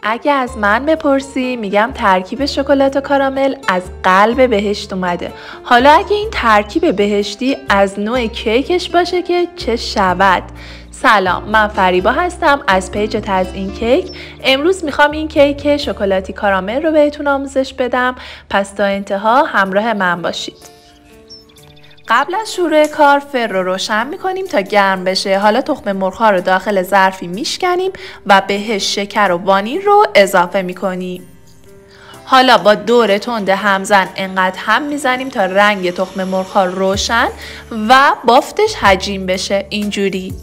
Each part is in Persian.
اگه از من بپرسی میگم ترکیب شکلات و کارامل از قلب بهشت اومده. حالا اگه این ترکیب بهشتی از نوع کیکش باشه که چه شود. سلام، من فریبا هستم از پیج تزیین کیک. امروز میخوام این کیک شکلاتی کارامل رو بهتون آموزش بدم، پس تا انتها همراه من باشید. قبل از شروع کار فر رو روشن میکنیم تا گرم بشه. حالا تخم مرغ ها رو داخل ظرفی میشکنیم و بهش شکر و وانیل رو اضافه میکنیم. حالا با دور تند همزن انقدر هم میزنیم تا رنگ تخم مرغ ها روشن و بافتش حجیم بشه اینجوری.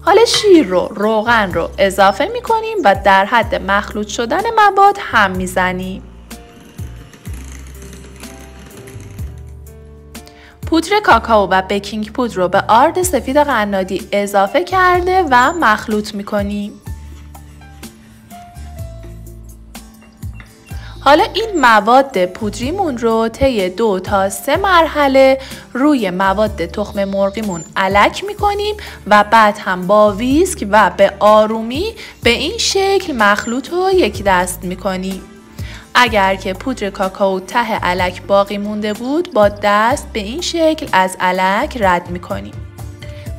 حالا شیر رو، روغن رو اضافه میکنیم و در حد مخلوط شدن مواد هم میزنیم. پودر کاکائو و بیکینگ پودر رو به آرد سفید قنادی اضافه کرده و مخلوط میکنیم. حالا این مواد پودریمون رو طی 2 تا 3 مرحله روی مواد تخم مرغیمون الک میکنیم و بعد هم با ویسک و به آرومی به این شکل مخلوط رو یک دست میکنیم. اگر که پودر کاکائو ته الک باقی مونده بود با دست به این شکل از الک رد میکنیم.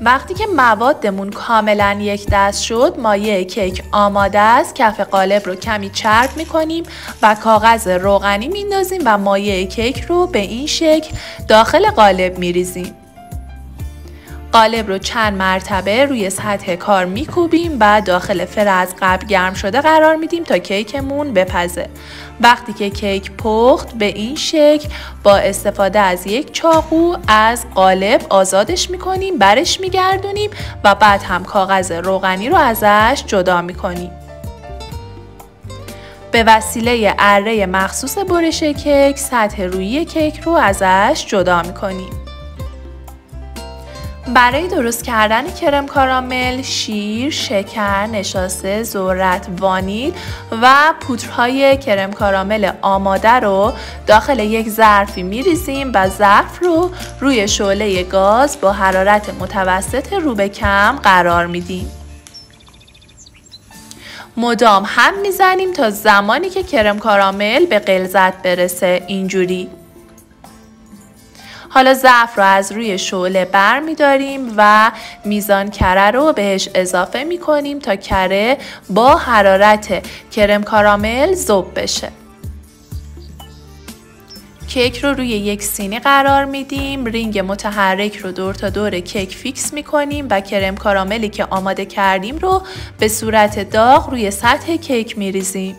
وقتی که موادمون کاملا یک دست شد مایه کیک آماده است. کف قالب رو کمی چرب میکنیم و کاغذ روغنی میندازیم و مایه کیک رو به این شکل داخل قالب میریزیم. قالب رو چند مرتبه روی سطح کار میکوبیم و داخل فر از قبل گرم شده قرار میدیم تا کیکمون بپزه. وقتی که کیک پخت به این شکل با استفاده از یک چاقو از قالب آزادش میکنیم، برش میگردونیم و بعد هم کاغذ روغنی رو ازش جدا میکنیم. به وسیله اره مخصوص برش کیک سطح رویی کیک رو ازش جدا میکنیم. برای درست کردن کرم کارامل، شیر، شکر، نشاسته، ذرت، وانیل و پودرهای کرم کارامل آماده رو داخل یک ظرفی میریزیم و ظرف رو روی شعله گاز با حرارت متوسط رو به کم قرار میدیم. مدام هم میزنیم تا زمانی که کرم کارامل به غلظت برسه اینجوری. حالا ظرف رو از روی شعله بر می داریم و میزان کره رو بهش اضافه می کنیم تا کره با حرارت کرم کارامل ذوب بشه. کیک رو روی یک سینی قرار میدیم. رینگ متحرک رو دور تا دور کیک فیکس می کنیم و کرم کاراملی که آماده کردیم رو به صورت داغ روی سطح کیک می ریزیم.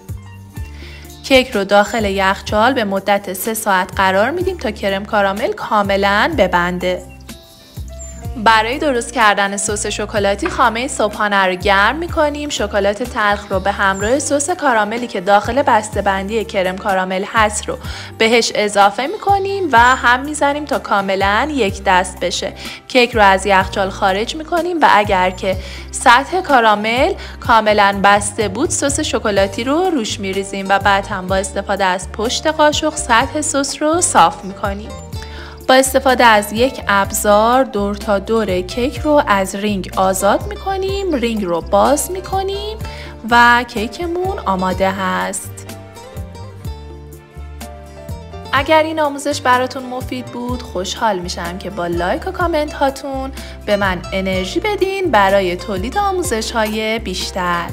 کیک رو داخل یخچال به مدت 3 ساعت قرار میدیم تا کرم کارامل کاملا ببنده. برای درست کردن سس شکلاتی خامه صبحانه رو گرم میکنیم. شکلات تلخ رو به همراه سس کاراملی که داخل بسته‌بندی کرم کارامل هست رو بهش اضافه میکنیم و هم میزنیم تا کاملا یک دست بشه. کیک رو از یخچال خارج میکنیم و اگر که سطح کارامل کاملا بسته بود سس شکلاتی رو روش میریزیم و بعد هم با استفاده از پشت قاشق سطح سس رو صاف میکنیم. با استفاده از یک ابزار دور تا دور کیک رو از رینگ آزاد میکنیم. رینگ رو باز میکنیم و کیکمون آماده هست. اگر این آموزش براتون مفید بود خوشحال میشم که با لایک و کامنت هاتون به من انرژی بدین برای تولید آموزش های بیشتر.